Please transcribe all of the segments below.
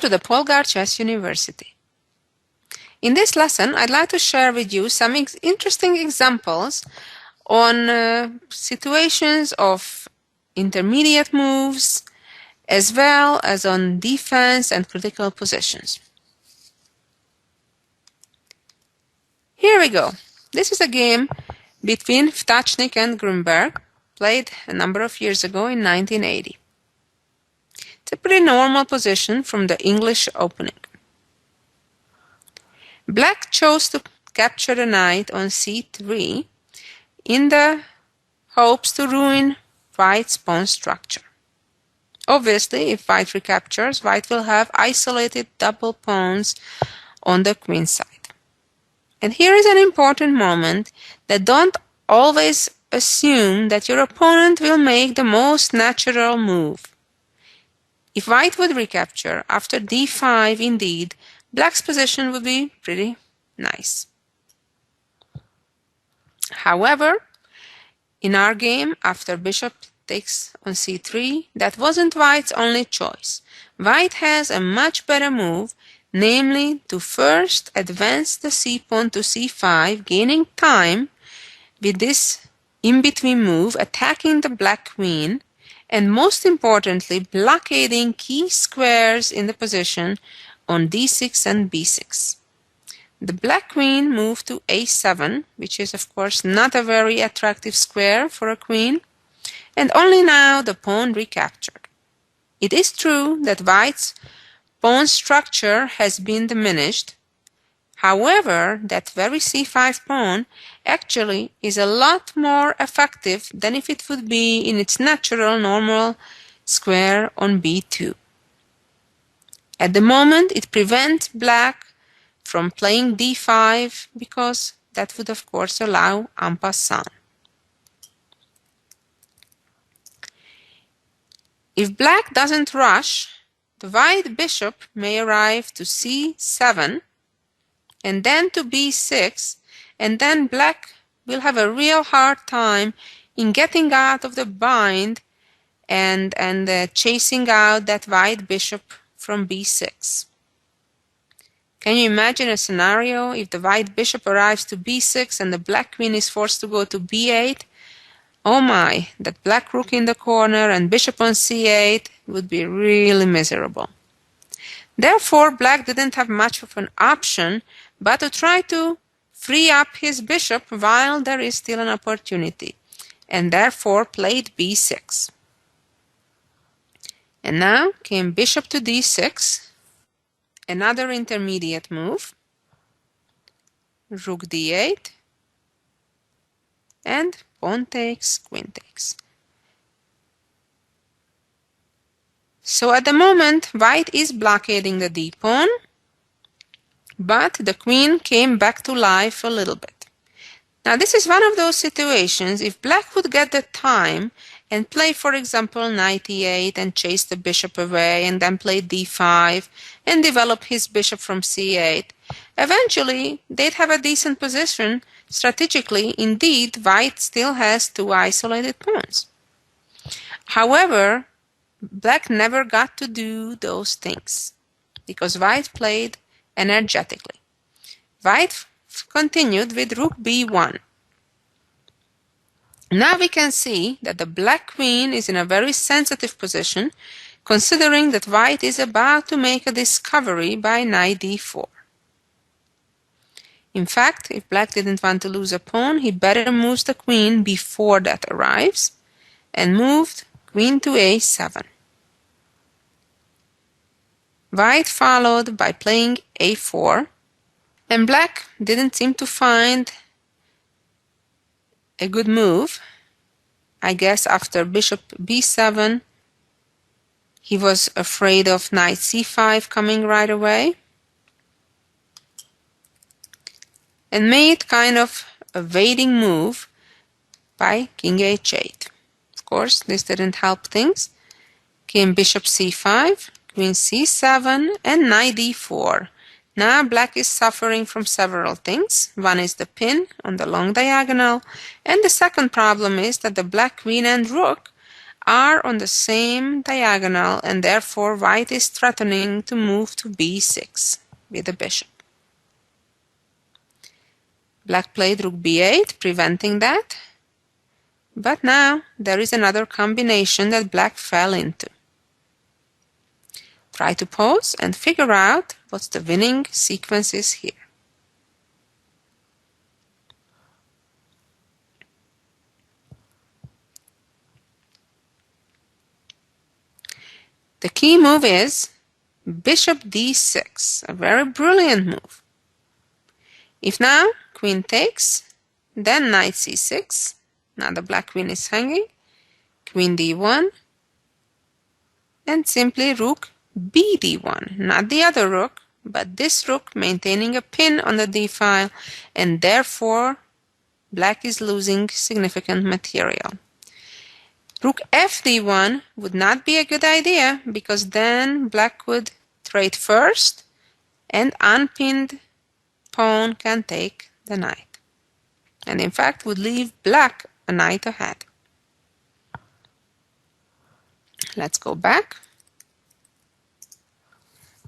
to the Polgar Chess University. In this lesson, I'd like to share with you some interesting examples on situations of intermediate moves as well as on defense and critical positions. Here we go. This is a game between Vtachnik and Grunberg, played a number of years ago in 1980. It's a pretty normal position from the English opening. Black chose to capture the knight on c3 in the hopes to ruin White's pawn structure. Obviously, if White recaptures, White will have isolated double pawns on the queen side. And here is an important moment that don't always assume that your opponent will make the most natural move. If White would recapture after d5, indeed, Black's position would be pretty nice. However, in our game, after bishop takes on c3, that wasn't White's only choice. White has a much better move, namely to first advance the c-pawn to c5, gaining time with this in-between move, attacking the black queen, and most importantly, blockading key squares in the position on d6 and b6. The black queen moved to a7, which is of course not a very attractive square for a queen, and only now the pawn recaptured. It is true that White's pawn structure has been diminished. However, that very c5 pawn actually is a lot more effective than if it would be in its natural normal square on b2. At the moment, it prevents Black from playing d5 because that would of course allow en passant. If Black doesn't rush, the White bishop may arrive to c7 and then to b6, and then Black will have a real hard time in getting out of the bind and chasing out that White bishop from b6. Can you imagine a scenario if the White bishop arrives to b6 and the black queen is forced to go to b8? Oh my, that black rook in the corner and bishop on c8 would be really miserable. Therefore, Black didn't have much of an option but to try to free up his bishop while there is still an opportunity, and therefore played b6. And now came bishop to d6, another intermediate move, rook d8, and pawn takes, queen takes. So at the moment, White is blockading the d-pawn, but the queen came back to life a little bit. Now this is one of those situations, if Black would get the time and play, for example, knight e8 and chase the bishop away and then play d5 and develop his bishop from c8, eventually they'd have a decent position. Strategically, indeed, White still has two isolated pawns. However, Black never got to do those things because White played energetically. White continued with rook b1. Now we can see that the black queen is in a very sensitive position, considering that White is about to make a discovery by knight d4. In fact, if Black didn't want to lose a pawn, he better moves the queen before that arrives and moved queen to a7. White followed by playing a4, and Black didn't seem to find a good move. I guess after bishop b7, he was afraid of knight c5 coming right away, and made kind of a waiting move by king h8. Of course, this didn't help things. Came bishop c5, queen c7, and knight d4. Now Black is suffering from several things. One is the pin on the long diagonal, and the second problem is that the black queen and rook are on the same diagonal, and therefore white is threatening to move to b6 with the bishop. Black played rook b8, preventing that. But now there is another combination that black fell into. Try to pause and figure out what the winning sequence is here. The key move is bishop d6, a very brilliant move. If now queen takes, then knight c6, now the black queen is hanging, queen d1, and simply rook bd1, not the other rook, but this rook maintaining a pin on the d file, and therefore black is losing significant material. Rook fd1 would not be a good idea, because then black would trade first, and unpinned pawn can take the knight, and in fact would leave black a knight ahead. Let's go back.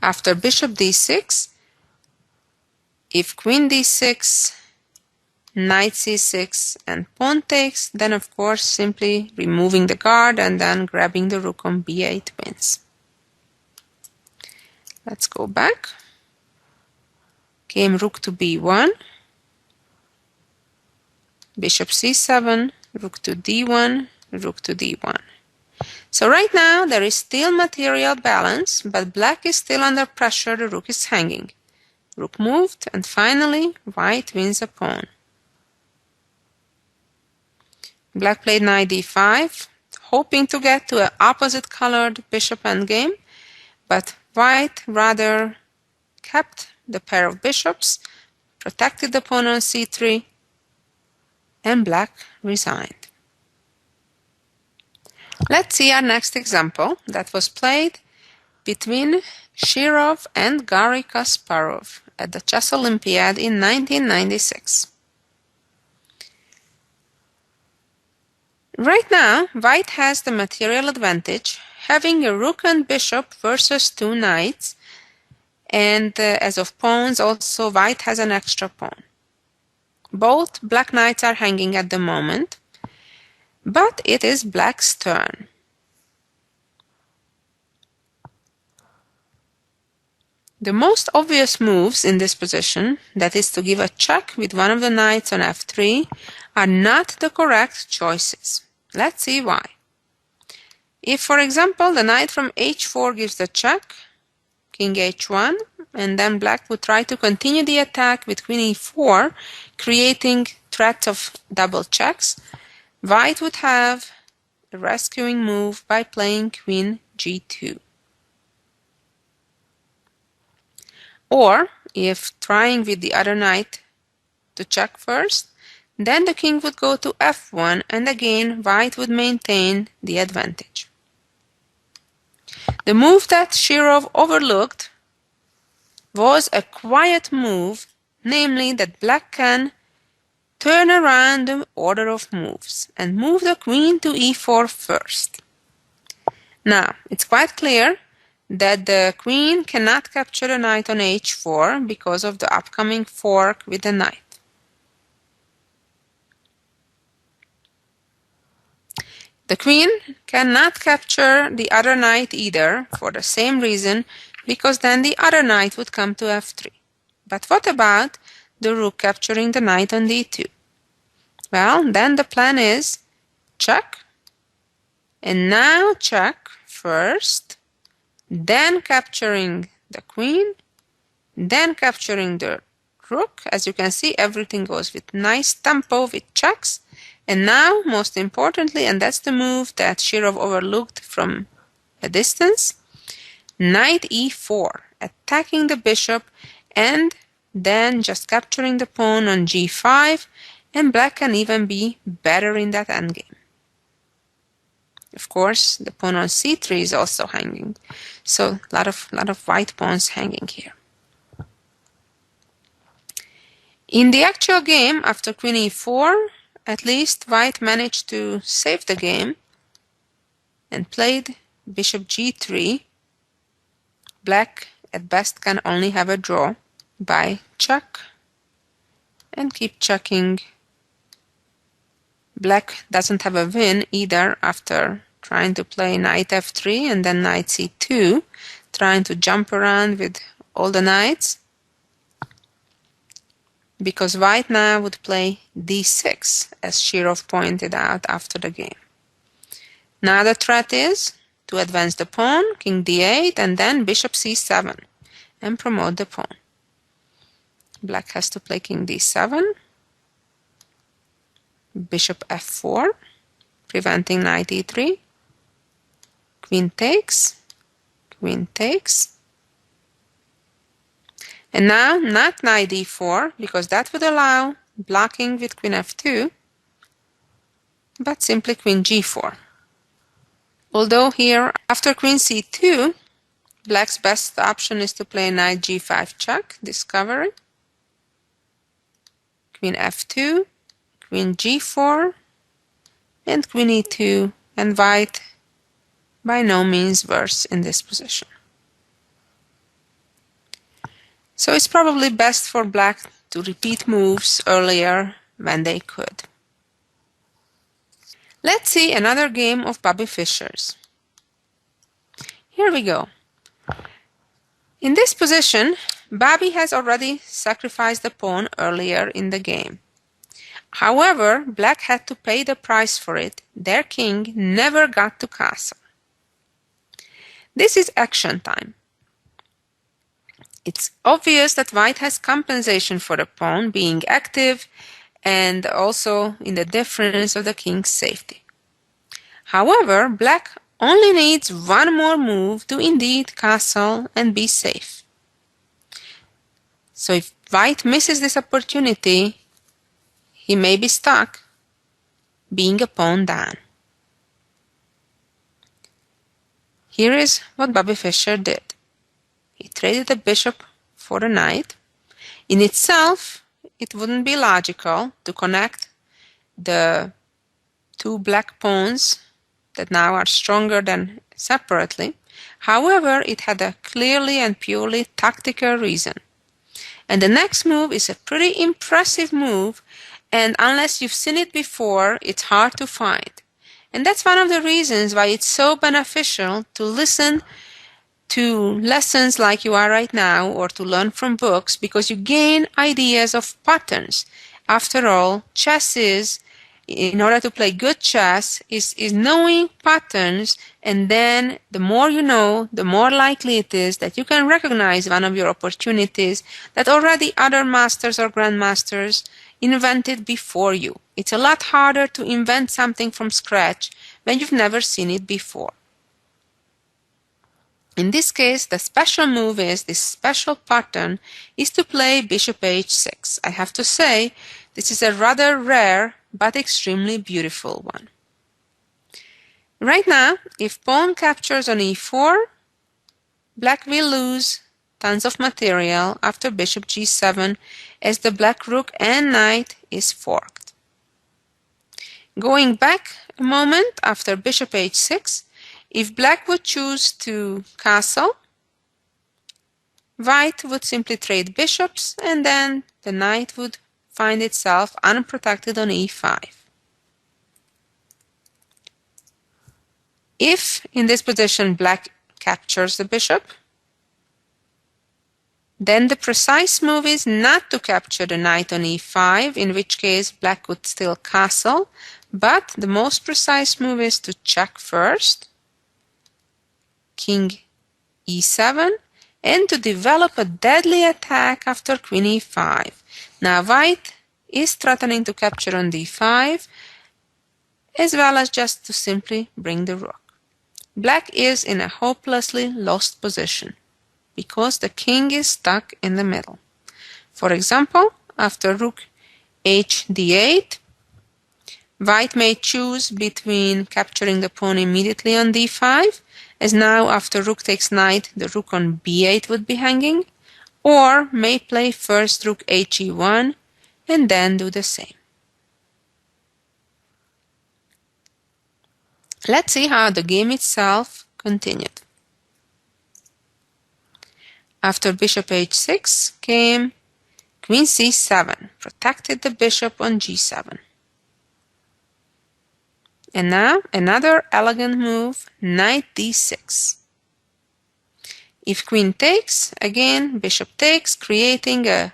After bishop d6, if queen d6, knight c6, and pawn takes, then of course simply removing the guard and then grabbing the rook on b8 wins. Let's go back. Came rook to b1, bishop c7, rook to d1, rook to d1. So right now there is still material balance, but black is still under pressure, the rook is hanging. Rook moved, and finally white wins a pawn. Black played knight d5, hoping to get to an opposite colored bishop endgame, but white rather kept the pair of bishops, protected the pawn on c3, and black resigned. Let's see our next example that was played between Shirov and Garry Kasparov at the Chess Olympiad in 1996. Right now, white has the material advantage, having a rook and bishop versus two knights, and as of pawns also white has an extra pawn. Both black knights are hanging at the moment, but it is black's turn. The most obvious moves in this position, that is to give a check with one of the knights on f3, are not the correct choices. Let's see why. If, for example, the knight from h4 gives the check, king h1, and then black would try to continue the attack with queen e4, creating threat of double checks, white would have a rescuing move by playing queen g2. Or, if trying with the other knight to check first, then the king would go to f1, and again white would maintain the advantage. The move that Shirov overlooked was a quiet move, namely that black can turn around the order of moves and move the queen to e4 first. Now, it's quite clear that the queen cannot capture the knight on h4 because of the upcoming fork with the knight. The queen cannot capture the other knight either, for the same reason, because then the other knight would come to f3. But what about the rook capturing the knight on d2? Well, then the plan is check, and now check first, then capturing the queen, then capturing the rook. As you can see, everything goes with nice tempo with checks. And now, most importantly, and that's the move that Shirov overlooked from a distance, knight e4, attacking the bishop and then just capturing the pawn on g5, and black can even be better in that endgame. Of course, the pawn on c3 is also hanging, so a lot of white pawns hanging here. In the actual game, after queen e4, at least white managed to save the game, and played bishop g3, black at best can only have a draw by check and keep checking. Black doesn't have a win either after trying to play knight f3 and then knight c2, trying to jump around with all the knights, because white now would play d6, as Shirov pointed out after the game. Now the threat is to advance the pawn, king d8, and then bishop c7, and promote the pawn. Black has to play king d7, bishop f4, preventing knight e3, queen takes, and now not knight d4, because that would allow blocking with queen f2, but simply queen g4. Although here, after queen c2, black's best option is to play knight g5 check, discovery, queen f2, queen g4, and queen e2, and white by no means worse in this position. So it's probably best for black to repeat moves earlier when they could. Let's see another game of Bobby Fischer's. Here we go. In this position, Bobby has already sacrificed the pawn earlier in the game. However, black had to pay the price for it. Their king never got to castle. This is action time. It's obvious that white has compensation for the pawn being active and also in the difference of the king's safety. However, black only needs one more move to indeed castle and be safe. So if white misses this opportunity, he may be stuck being a pawn down. Here is what Bobby Fischer did. He traded the bishop for the knight. In itself, it wouldn't be logical to connect the two black pawns that now are stronger than separately. However, it had a clearly and purely tactical reason. And the next move is a pretty impressive move, and unless you've seen it before, it's hard to find. And that's one of the reasons why it's so beneficial to listen to lessons like you are right now, or to learn from books, because you gain ideas of patterns. After all, chess is, in order to play good chess, is knowing patterns, and then the more you know, the more likely it is that you can recognize one of your opportunities that already other masters or grandmasters invented before you. It's a lot harder to invent something from scratch when you've never seen it before. In this case, the special move is, this special pattern is to play bishop h6. I have to say, this is a rather rare but extremely beautiful one. Right now, if pawn captures on e4, black will lose tons of material after bishop g7, as the black rook and knight is forked. Going back a moment after bishop h6, if black would choose to castle, white would simply trade bishops, and then the knight would find itself unprotected on e5. If, in this position, black captures the bishop, then the precise move is not to capture the knight on e5, in which case black would still castle, but the most precise move is to check first, king e7, and to develop a deadly attack after queen e5. Now white is threatening to capture on d5, as well as just to simply bring the rook. Black is in a hopelessly lost position, because the king is stuck in the middle. For example, after rook h d8, white may choose between capturing the pawn immediately on d5, as now after rook takes knight, the rook on b8 would be hanging, or may play first rook he1 and then do the same. Let's see how the game itself continued. After bishop h6 came queen c7, protected the bishop on g7. And now another elegant move, knight d6. If queen takes, again bishop takes, creating a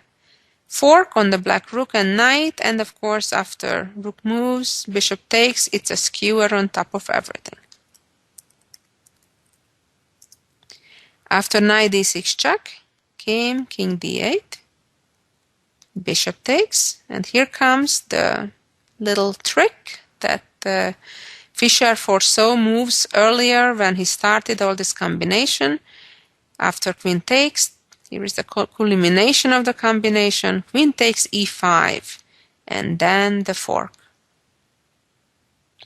fork on the black rook and knight, and of course after rook moves, bishop takes, it's a skewer on top of everything. After knight d6 check came king d8, bishop takes, and here comes the little trick that Fischer foresaw moves earlier when he started all this combination. After queen takes, here is the culmination of the combination, queen takes e5, and then the fork.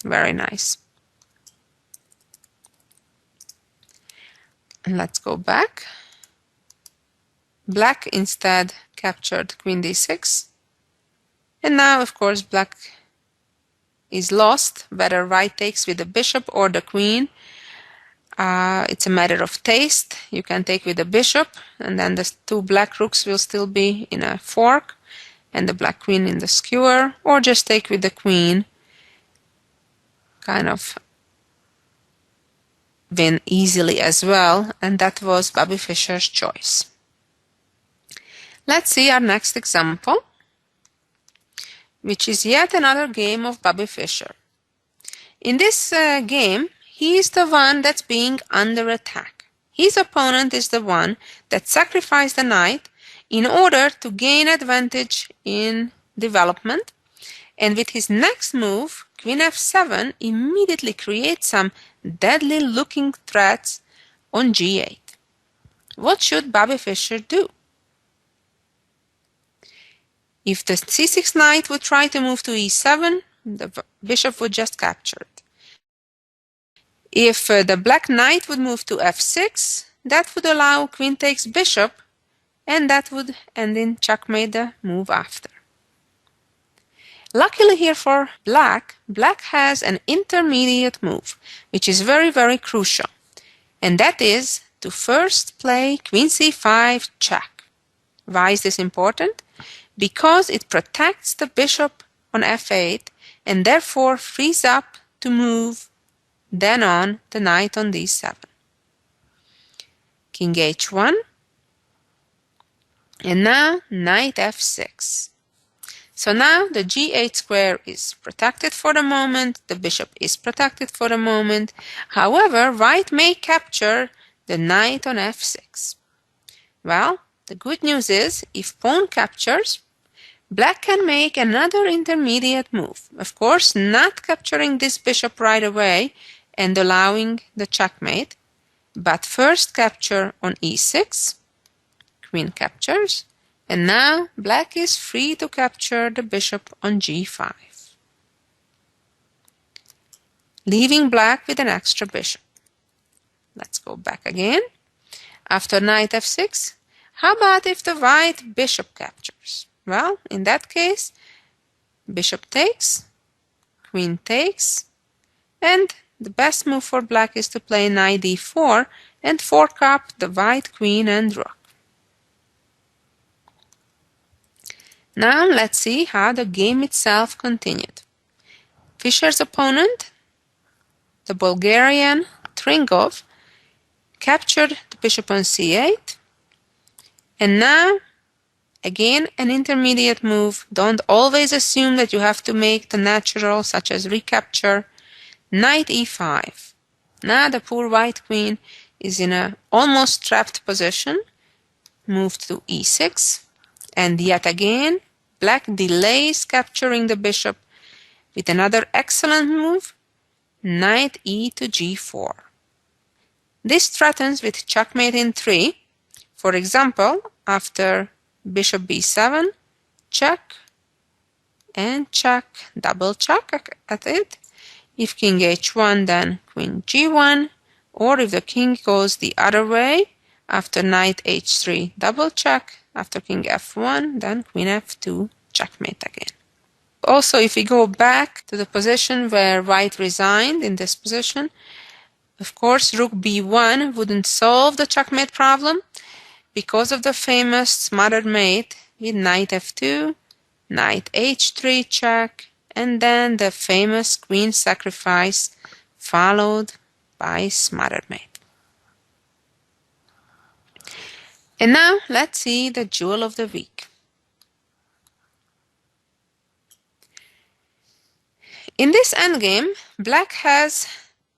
Very nice. And let's go back. Black instead captured queen d6. And now, of course, black is lost, whether white takes with the bishop or the queen. It's a matter of taste. You can take with the bishop, and then the two black rooks will still be in a fork, and the black queen in the skewer, or just take with the queen. Kind of win easily as well, and that was Bobby Fischer's choice. Let's see our next example, which is yet another game of Bobby Fischer. In this game, he is the one that's being under attack. His opponent is the one that sacrificed the knight in order to gain advantage in development, and with his next move, queen f7, immediately creates some deadly looking threats on g8. What should Bobby Fischer do? If the c6 knight would try to move to e7, the bishop would just capture it. If the black knight would move to f6, that would allow queen takes bishop, and that would end in checkmate the move after. Luckily here for black, black has an intermediate move, which is very, very crucial, and that is to first play queen c5 check. Why is this important? Because it protects the bishop on f8 and therefore frees up to move then on the knight on d7. King h1, and now knight f6. So now the g8 square is protected for the moment, the bishop is protected for the moment. However, white may capture the knight on f6. Well, the good news is, if pawn captures, black can make another intermediate move. Of course, not capturing this bishop right away and allowing the checkmate, but first capture on e6, queen captures, and now black is free to capture the bishop on g5, leaving black with an extra bishop. Let's go back again. After knight f6, how about if the white bishop captures? Well, in that case, bishop takes, queen takes, and the best move for black is to play knight d4 and fork up the white queen and rook. Now let's see how the game itself continued. Fischer's opponent, the Bulgarian Tringov, captured the bishop on c8, and now again an intermediate move. Don't always assume that you have to make the natural, such as recapture. Knight e5. Now the poor white queen is in a almost trapped position. Moved to e6, and yet again black delays capturing the bishop with another excellent move, knight e to g4. This threatens with checkmate in 3. For example, after bishop b7, check and check, double check at it. If king h1, then queen g1, or if the king goes the other way, after knight h3, double check, after king f1, then queen f2, checkmate again. Also, if we go back to the position where white resigned in this position, of course, rook b1 wouldn't solve the checkmate problem because of the famous smothered mate with knight f2, knight h3 check, and then the famous queen sacrifice followed by smothered mate. And now let's see the jewel of the week. In this endgame, black has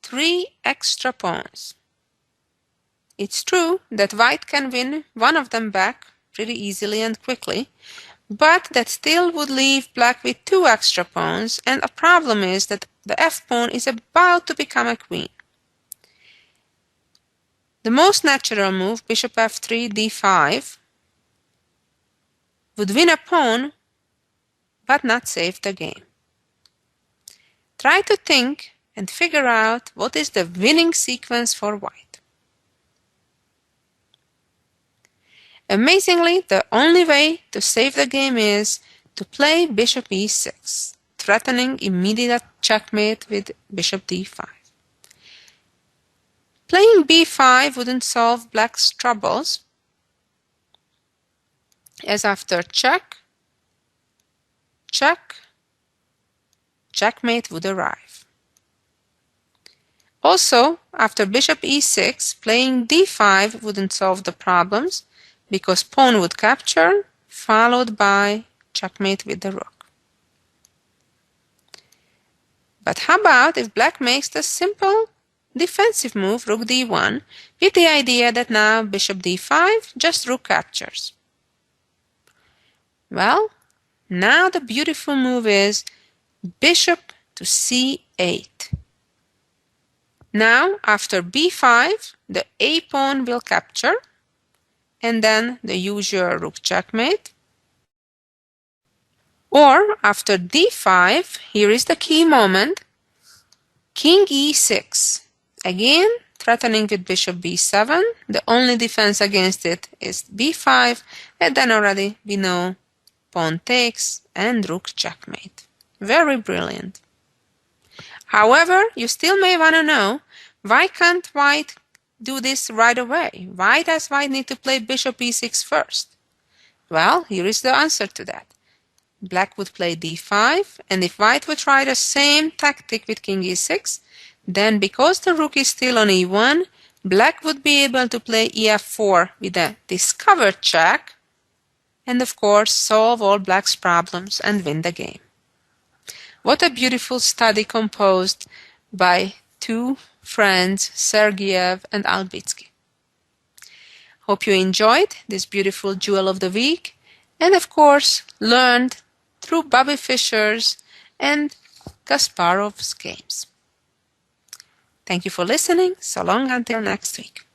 3 extra pawns. It's true that white can win one of them back pretty easily and quickly, but that still would leave black with 2 extra pawns, and a problem is that the f-pawn is about to become a queen. The most natural move, bishop f3, d5, would win a pawn but not save the game. Try to think and figure out what is the winning sequence for white. Amazingly, the only way to save the game is to play bishop e6, threatening immediate checkmate with bishop d5. Playing b5 wouldn't solve black's troubles, as after check, check, checkmate would arrive. Also, after bishop e6, playing d5 wouldn't solve the problems because pawn would capture, followed by checkmate with the rook. But how about if black makes the simple defensive move rook d1 with the idea that now bishop d5 just rook captures? Well, now the beautiful move is bishop to c8. Now, after b5, the a pawn will capture, and then the usual rook checkmate. Or, after d5, here is the key moment, king e6. Again, threatening with bishop b7. The only defense against it is b5, and then already we know pawn takes and rook checkmate. Very brilliant. However, you still may want to know, why can't white do this right away? Why does white need to play bishop e6 first? Well, here is the answer to that. Black would play d5, and if white would try the same tactic with king e6, then because the rook is still on e1, black would be able to play ef4 with a discovered check, and of course solve all black's problems and win the game. What a beautiful study composed by 2 friends, Sergeyev and Albitsky. Hope you enjoyed this beautiful jewel of the week, and of course learned through Bobby Fischer's and Kasparov's games. Thank you for listening. So long until next week.